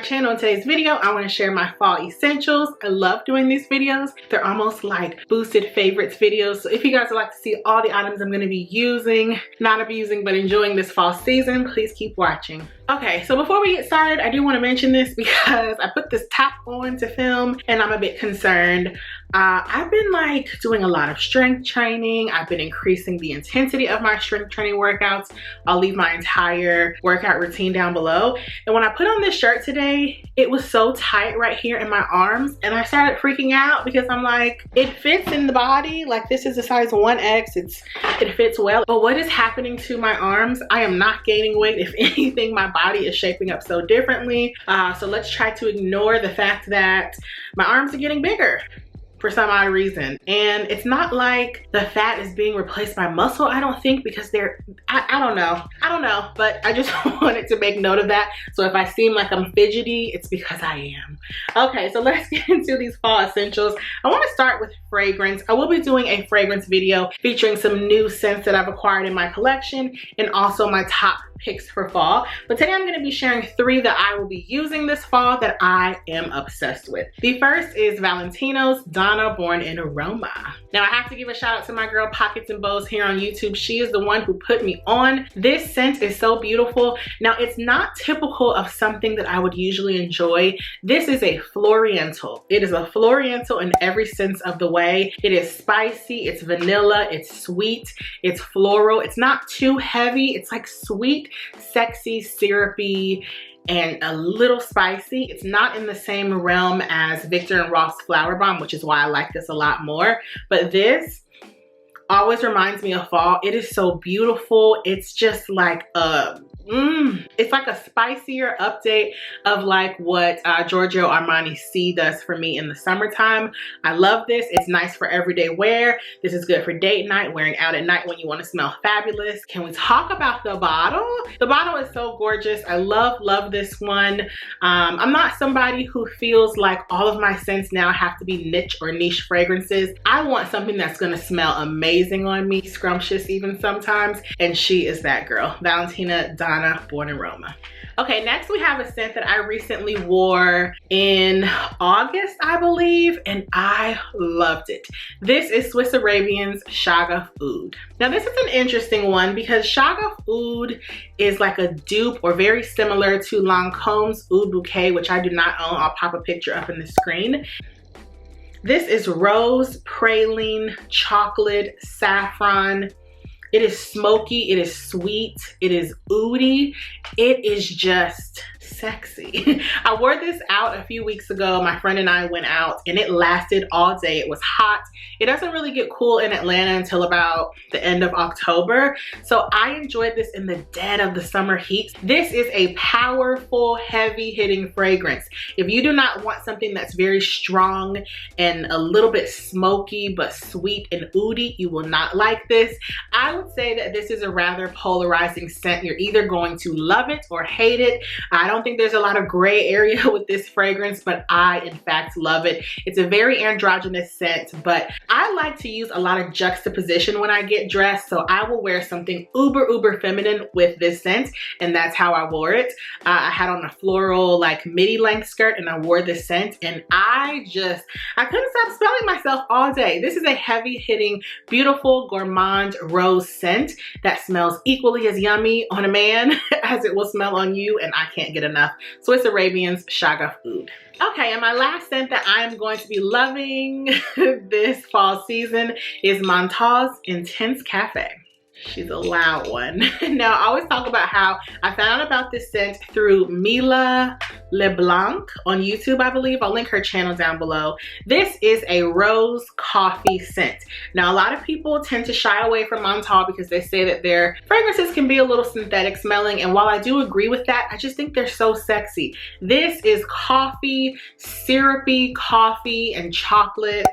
channel. In today's video, I want to share my fall essentials. I love doing these videos. They're almost like boosted favorites videos. So if you guys would like to see all the items I'm going to be using, not abusing, but enjoying this fall season, please keep watching. Okay, so before we get started, I do want to mention this because I put this top on to film and I'm a bit concerned. I've been like doing a lot of strength training. I've been increasing the intensity of my strength training workouts. I'll leave my entire workout routine down below. And when I put on this shirt today, it was so tight right here in my arms and I started freaking out because I'm like, it fits in the body. Like this is a size 1X, it fits well. But what is happening to my arms? I am not gaining weight. If anything, my body is shaping up so differently. So let's try to ignore the fact that my arms are getting bigger for some odd reason. And it's not like the fat is being replaced by muscle, I don't think, because I don't know, but I just wanted to make note of that. So if I seem like I'm fidgety, it's because I am. Okay, so let's get into these fall essentials. I want to start with fragrance. I will be doing a fragrance video featuring some new scents that I've acquired in my collection and also my top picks for fall. But today I'm going to be sharing 3 that I will be using this fall that I am obsessed with. The first is Valentino's Donna Born in Aroma. Now I have to give a shout out to my girl Pockets and Bows here on YouTube. She is the one who put me on. This scent is so beautiful. Now it's not typical of something that I would usually enjoy. This is a floriental. It is a floriental in every sense of the way. It is spicy, it's vanilla, it's sweet, it's floral. It's not too heavy. It's like sweet, sexy, syrupy, and a little spicy. It's not in the same realm as Victor and Ross Flower Bomb, which is why I like this a lot more. But this always reminds me of fall. It is so beautiful. It's just like it's like a spicier update of like what Giorgio Armani C does for me in the summertime. I love this. It's nice for everyday wear. This is good for date night, wearing out at night when you want to smell fabulous. Can we talk about the bottle? The bottle is so gorgeous. I love this one. I'm not somebody who feels like all of my scents now have to be niche or niche fragrances. I want something that's going to smell amazing on me, scrumptious even sometimes, and she is that girl. Valentina Donna Born in Aroma. Okay, next we have a scent that I recently wore in August, I believe, and I loved it. This is Swiss Arabian's Saga Food. Now this is an interesting one because Saga Food is like a dupe or very similar to Lancome's Oud Bouquet, which I do not own. I'll pop a picture up in the screen. This is rose, praline, chocolate, saffron. It is smoky, it is sweet, it is oudy, it is just sexy. I wore this out a few weeks ago. My friend and I went out and it lasted all day. It was hot. It doesn't really get cool in Atlanta until about the end of October. So I enjoyed this in the dead of the summer heat. This is a powerful, heavy hitting fragrance. If you do not want something that's very strong and a little bit smoky but sweet and oudy, you will not like this. I would say that this is a rather polarizing scent. You're either going to love it or hate it. I don't think there's a lot of gray area with this fragrance, but I in fact love it. It's a very androgynous scent, but I like to use a lot of juxtaposition when I get dressed, so I will wear something uber feminine with this scent, and that's how I wore it. I had on a floral like midi length skirt and I wore this scent and I couldn't stop smelling myself all day. This is a heavy hitting, beautiful gourmand rose scent that smells equally as yummy on a man as it will smell on you, and I can't get enough. Swiss Arabian's Saga Food. Okay, and my last scent that I'm going to be loving this fall season is Montblanc's Intense Cafe. She's a loud one. Now, I always talk about how I found out about this scent through Mila LeBlanc on YouTube, I believe. I'll link her channel down below. This is a rose coffee scent. Now, a lot of people tend to shy away from Montblanc because they say that their fragrances can be a little synthetic smelling. And while I do agree with that, I just think they're so sexy. This is coffee, syrupy coffee and chocolate,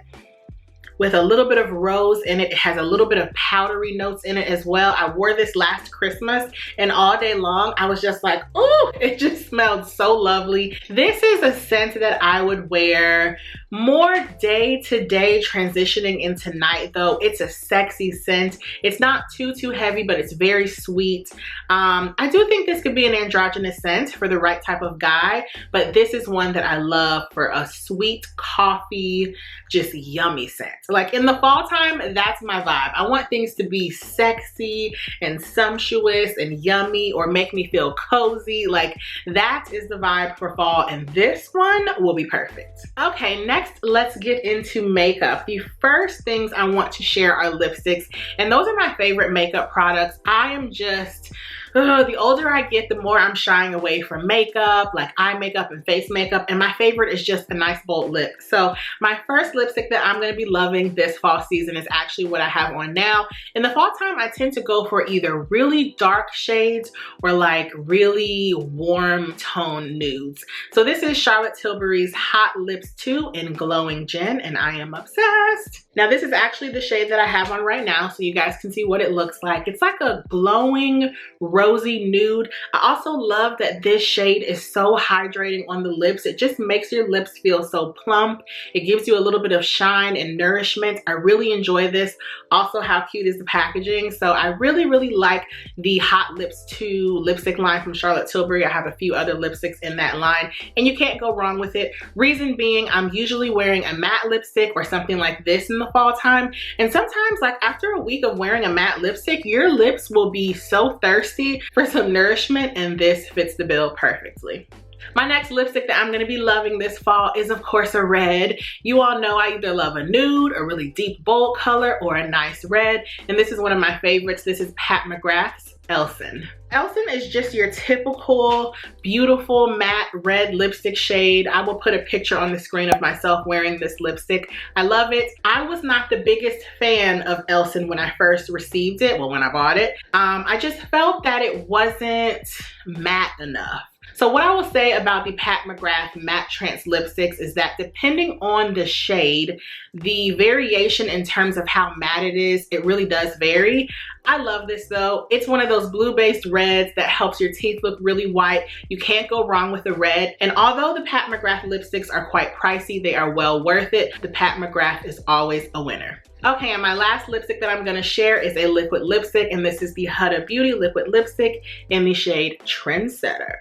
with a little bit of rose in it. It has a little bit of powdery notes in it as well. I wore this last Christmas and all day long I was just like, oh, it just smelled so lovely. This is a scent that I would wear More day-to-day transitioning into night though. It's a sexy scent. It's not too heavy, but it's very sweet. I do think this could be an androgynous scent for the right type of guy, but this is one that I love for a sweet coffee, just yummy scent. Like in the fall time, that's my vibe. I want things to be sexy and sumptuous and yummy, or make me feel cozy. Like that is the vibe for fall, and this one will be perfect. Okay, next let's get into makeup. The first things I want to share are lipsticks, and those are my favorite makeup products. I am just the older I get, the more I'm shying away from makeup, like eye makeup and face makeup, and my favorite is just a nice bold lip. So my first lipstick that I'm gonna be loving this fall season is actually what I have on now. In the fall time, I tend to go for either really dark shades or like really warm tone nudes. So this is Charlotte Tilbury's Hot Lips 2 in Glowing Jen, and I am obsessed. Now this is actually the shade that I have on right now, so you guys can see what it looks like. It's like a glowing rosy nude. I also love that this shade is so hydrating on the lips. It just makes your lips feel so plump. It gives you a little bit of shine and nourishment. I really enjoy this. Also, how cute is the packaging? So I really like the Hot Lips 2 lipstick line from Charlotte Tilbury. I have a few other lipsticks in that line, and you can't go wrong with it. Reason being, I'm usually wearing a matte lipstick or something like this in the fall time, and sometimes like after a week of wearing a matte lipstick, your lips will be so thirsty for some nourishment, and this fits the bill perfectly. My next lipstick that I'm going to be loving this fall is of course a red. You all know I either love a nude, a really deep bold color, or a nice red, and this is one of my favorites. This is Pat McGrath's Elson. Elson is just your typical beautiful matte red lipstick shade. I will put a picture on the screen of myself wearing this lipstick. I love it. I was not the biggest fan of Elson when I first received it, well, when I bought it. I just felt that it wasn't matte enough. So what I will say about the Pat McGrath Matte Trance lipsticks is that depending on the shade, the variation in terms of how matte it is, it really does vary. I love this though. It's one of those blue-based reds that helps your teeth look really white. You can't go wrong with the red. And although the Pat McGrath lipsticks are quite pricey, they are well worth it. The Pat McGrath is always a winner. Okay, and my last lipstick that I'm gonna share is a liquid lipstick, and this is the Huda Beauty liquid lipstick in the shade Trendsetter.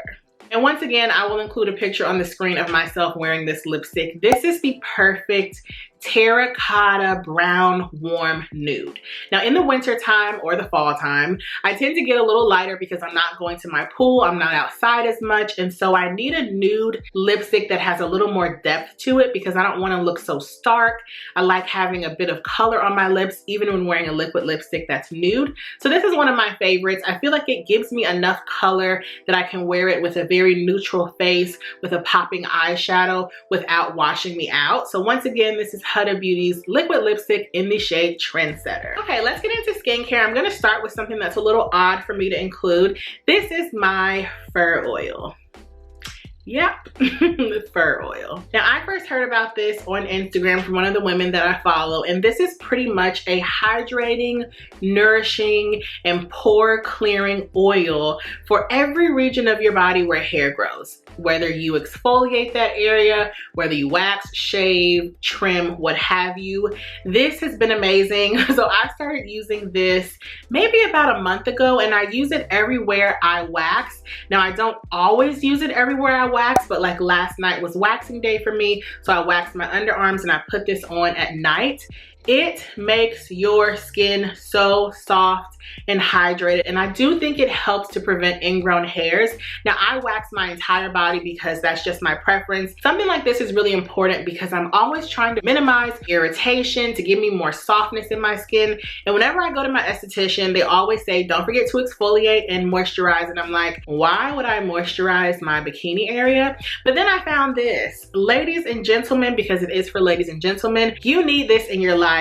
And once again, I will include a picture on the screen of myself wearing this lipstick. This is the perfect terracotta brown warm nude. Now in the winter time or the fall time, I tend to get a little lighter because I'm not going to my pool, I'm not outside as much, and so I need a nude lipstick that has a little more depth to it because I don't want to look so stark. I like having a bit of color on my lips even when wearing a liquid lipstick that's nude. So this is one of my favorites. I feel like it gives me enough color that I can wear it with a very neutral face with a popping eyeshadow without washing me out. So once again, this is Huda Beauty's liquid lipstick in the shade Trendsetter. Okay, let's get into skincare. I'm gonna start with something that's a little odd for me to include. This is my fur oil. Yep, the fur oil. Now I first heard about this on Instagram from one of the women that I follow, and this is pretty much a hydrating, nourishing, and pore clearing oil for every region of your body where hair grows. Whether you exfoliate that area, whether you wax, shave, trim, what have you. This has been amazing. So I started using this maybe about a month ago, and I use it everywhere I wax. Now I don't always use it everywhere I wax, but like last night was waxing day for me, so I waxed my underarms and I put this on at night. It makes your skin so soft and hydrated, and I do think it helps to prevent ingrown hairs. Now I wax my entire body because that's just my preference. Something like this is really important because I'm always trying to minimize irritation, to give me more softness in my skin. And whenever I go to my esthetician, they always say don't forget to exfoliate and moisturize, and I'm like, why would I moisturize my bikini area? But then I found this. Ladies and gentlemen, because it is for ladies and gentlemen, you need this in your life.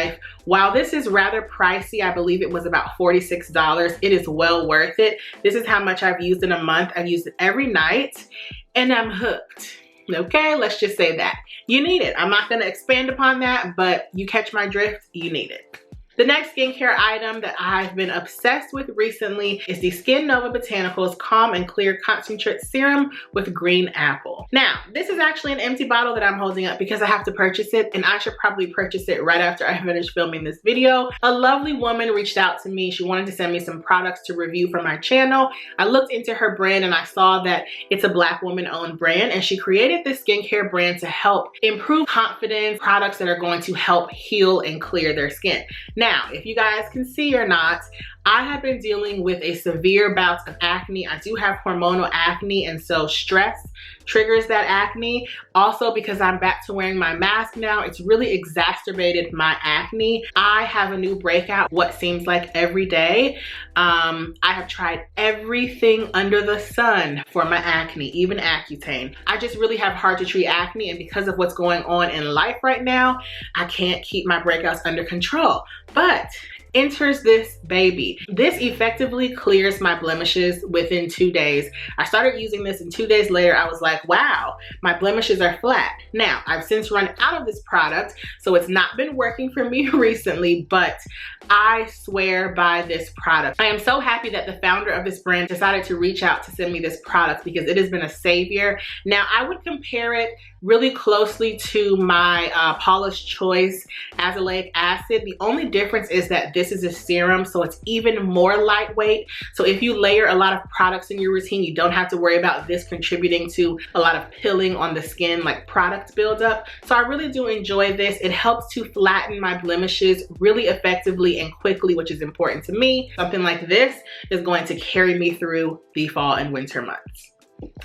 While this is rather pricey, I believe it was about $46, it is well worth it. This is how much I've used in a month. I've used it every night and I'm hooked. Okay, let's just say that. You need it. I'm not gonna expand upon that, but you catch my drift, you need it. The next skincare item that I've been obsessed with recently is the Skin Nova Botanicals Calm and Clear Concentrate Serum with green apple. Now, this is actually an empty bottle that I'm holding up because I have to purchase it, and I should probably purchase it right after I finish filming this video. A lovely woman reached out to me. She wanted to send me some products to review for my channel. I looked into her brand and I saw that it's a Black woman-owned brand, and she created this skincare brand to help improve confidence, products that are going to help heal and clear their skin. Now, if you guys can see or not, I have been dealing with a severe bout of acne. I do have hormonal acne, and so stress triggers that acne. Also, because I'm back to wearing my mask now, it's really exacerbated my acne. I have a new breakout what seems like every day. I have tried everything under the sun for my acne, even Accutane. I just really have hard to treat acne, and because of what's going on in life right now, I can't keep my breakouts under control. But enters this baby. This effectively clears my blemishes within 2 days. I started using this, and 2 days later I was like, wow, my blemishes are flat. Now, I've since run out of this product, so it's not been working for me recently, but I swear by this product. I am so happy that the founder of this brand decided to reach out to send me this product because it has been a savior. Now, I would compare it really closely to my Paula's Choice azelaic acid. The only difference is that this is a serum, so it's even more lightweight. So if you layer a lot of products in your routine, you don't have to worry about this contributing to a lot of pilling on the skin, like product buildup. So I really do enjoy this. It helps to flatten my blemishes really effectively and quickly, which is important to me. Something like this is going to carry me through the fall and winter months.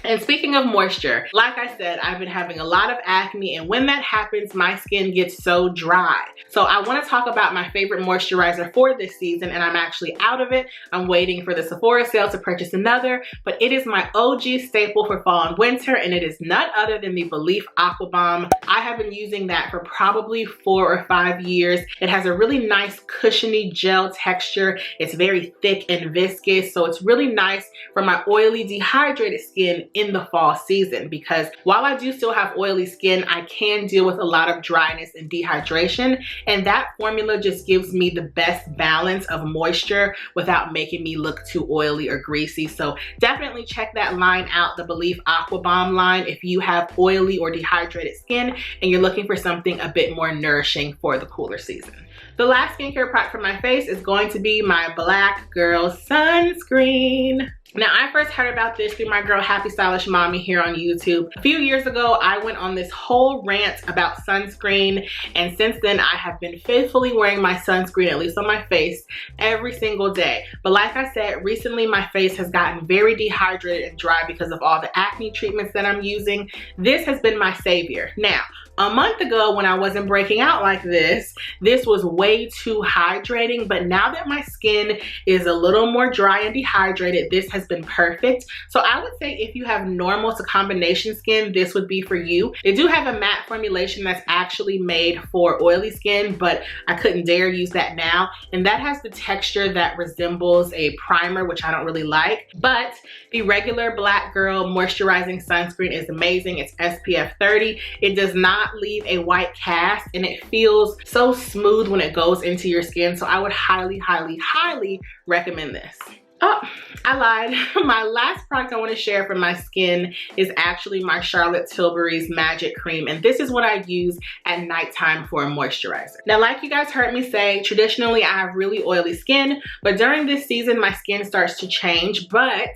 And speaking of moisture, like I said, I've been having a lot of acne, and when that happens, my skin gets so dry. So I want to talk about my favorite moisturizer for this season, and I'm actually out of it. I'm waiting for the Sephora sale to purchase another, but it is my OG staple for fall and winter, and it is none other than the Belief Aqua Bomb. I have been using that for probably 4 or 5 years. It has a really nice cushiony gel texture. It's very thick and viscous, so it's really nice for my oily, dehydrated skin in the fall season, because while I do still have oily skin, I can deal with a lot of dryness and dehydration, and that formula just gives me the best balance of moisture without making me look too oily or greasy. So definitely check that line out, the Belief Aqua Bomb line, if you have oily or dehydrated skin and you're looking for something a bit more nourishing for the cooler season. The last skincare product for my face is going to be my Black Girl sunscreen. Now, I first heard about this through my girl Happy Stylish Mommy here on YouTube. A few years ago, I went on this whole rant about sunscreen, and since then I have been faithfully wearing my sunscreen, at least on my face, every single day. But like I said, recently my face has gotten very dehydrated and dry because of all the acne treatments that I'm using. This has been my savior. Now, a month ago when I wasn't breaking out like this was way too hydrating, but now that my skin is a little more dry and dehydrated, this has been perfect. So I would say if you have normal to combination skin, this would be for you. They do have a matte formulation that's actually made for oily skin, but I couldn't dare use that now. And that has the texture that resembles a primer, which I don't really like. But the regular Black Girl moisturizing sunscreen is amazing. It's SPF 30. It does not leave a white cast, and it feels so smooth when it goes into your skin. So I would highly, highly, highly recommend this. Oh, I lied. My last product I want to share for my skin is actually my Charlotte Tilbury's Magic Cream, and this is what I use at nighttime for a moisturizer. Now, like you guys heard me say, traditionally I have really oily skin, but during this season my skin starts to change. But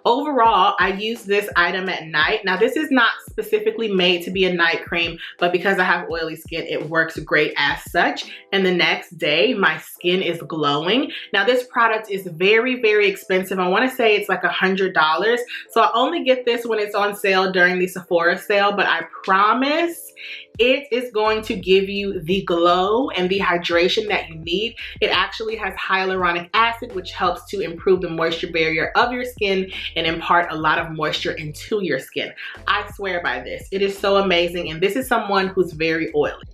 overall, I use this item at night. Now, this is not specifically made to be a night cream, but because I have oily skin, it works great as such. And the next day, my skin is glowing. Now, this product is very, very expensive. I want to say it's like $100. So I only get this when it's on sale during the Sephora sale, but I promise it is going to give you the glow and the hydration that you need. It actually has hyaluronic acid, which helps to improve the moisture barrier of your skin and impart a lot of moisture into your skin. I swear by this. It is so amazing, and this is someone who's very oily.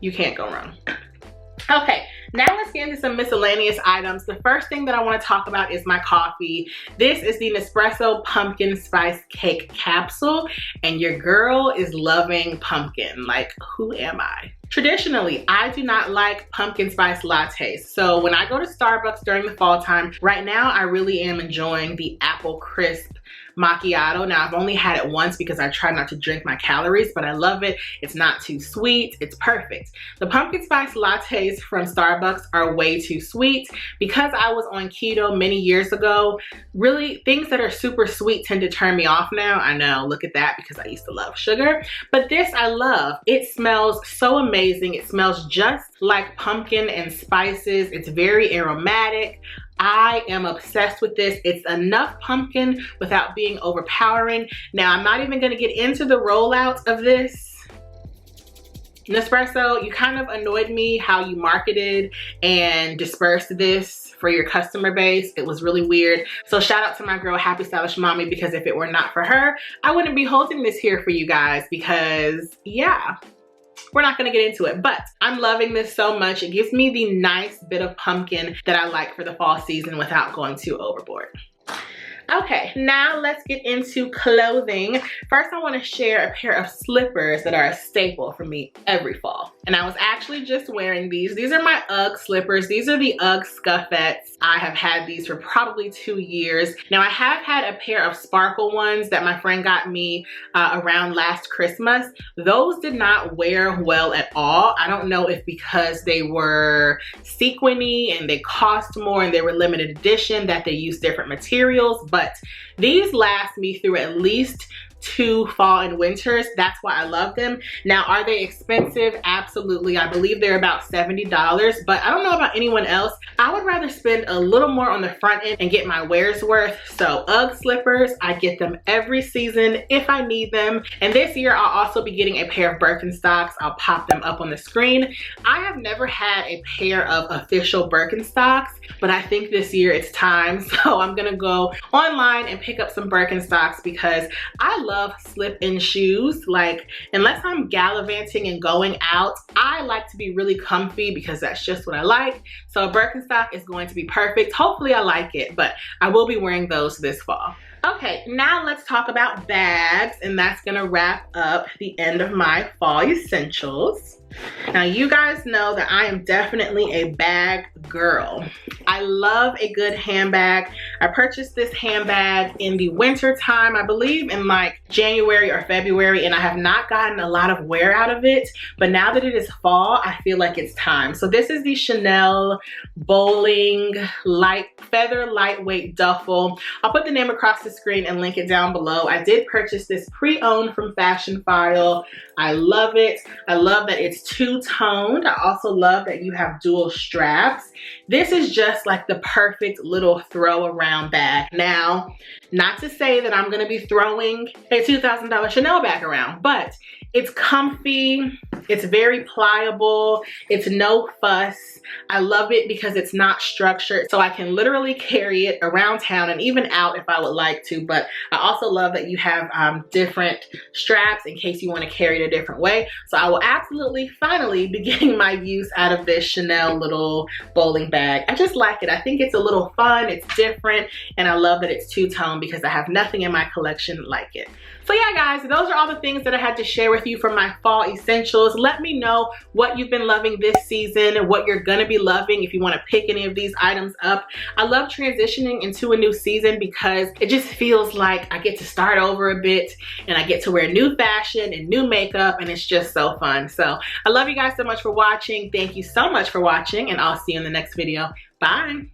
You can't go wrong. Okay, Now let's get into some miscellaneous items. The first thing that I want to talk about is my coffee. This is the Nespresso Pumpkin Spice Cake Capsule, and your girl is loving pumpkin. Like, who am I? Traditionally, I do not like pumpkin spice lattes. So when I go to Starbucks during the fall time, right now I really am enjoying the apple crisp macchiato. Now I've only had it once because I try not to drink my calories, but I love it. It's not too sweet, it's perfect. The pumpkin spice lattes from Starbucks are way too sweet. Because I was on keto many years ago, really things that are super sweet tend to turn me off now. I know, look at that, because I used to love sugar. But this I love. It smells so amazing. It smells just like pumpkin and spices. It's very aromatic. I am obsessed with this. It's enough pumpkin without being overpowering. Now, I'm not even gonna get into the rollout of this. Nespresso, you kind of annoyed me how you marketed and dispersed this for your customer base. It was really weird. So shout out to my girl, Happy Stylish Mommy, because if it were not for her, I wouldn't be holding this here for you guys because, yeah. We're not gonna get into it, but I'm loving this so much. It gives me the nice bit of pumpkin that I like for the fall season without going too overboard. Okay, now let's get into clothing. First, I want to share a pair of slippers that are a staple for me every fall. And I was actually just wearing these. These are my UGG slippers. These are the UGG Scuffettes. I have had these for probably 2 years. Now, I have had a pair of sparkle ones that my friend got me around last Christmas. Those did not wear well at all. I don't know if because they were sequiny and they cost more and they were limited edition that they used different materials, but these last me through at least 2 fall and winters. That's why I love them. Now, are they expensive? Absolutely. I believe they're about $70, but I don't know about anyone else. I would rather spend a little more on the front end and get my wear's worth. So UGG slippers, I get them every season if I need them. And this year I'll also be getting a pair of Birkenstocks. I'll pop them up on the screen. I have never had a pair of official Birkenstocks, but I think this year it's time. So I'm gonna go online and pick up some Birkenstocks because I love slip-in shoes. Like, unless I'm gallivanting and going out, I like to be really comfy because that's just what I like. So a Birkenstock is going to be perfect. Hopefully I like it, but I will be wearing those this fall. Okay, now let's talk about bags, and that's gonna wrap up the end of my fall essentials. Now, you guys know that I am definitely a bag girl. I love a good handbag. I purchased this handbag in the winter time, I believe in like January or February, and I have not gotten a lot of wear out of it. But now that it is fall, I feel like it's time. So this is the Chanel Bowling Feather Lightweight Duffel. I'll put the name across the screen and link it down below. I did purchase this pre-owned from Fashion File. I love it. I love that it's two-toned. I also love that you have dual straps. This is just like the perfect little throw around bag. Now, not to say that I'm gonna be throwing a $2,000 Chanel bag around, but it's comfy, it's very pliable, it's no fuss. I love it because it's not structured, so I can literally carry it around town and even out if I would like to. But I also love that you have different straps in case you want to carry it a different way. So I will absolutely finally be getting my use out of this Chanel little bowling bag. I just like it. I think it's a little fun, it's different, and I love that it's two-tone because I have nothing in my collection like it. So yeah, guys, those are all the things that I had to share with you from my fall essentials. Let me know what you've been loving this season and what you're gonna be loving if you wanna pick any of these items up. I love transitioning into a new season because it just feels like I get to start over a bit and I get to wear new fashion and new makeup, and it's just so fun. So I love you guys so much for watching. Thank you so much for watching, and I'll see you in the next video. Bye.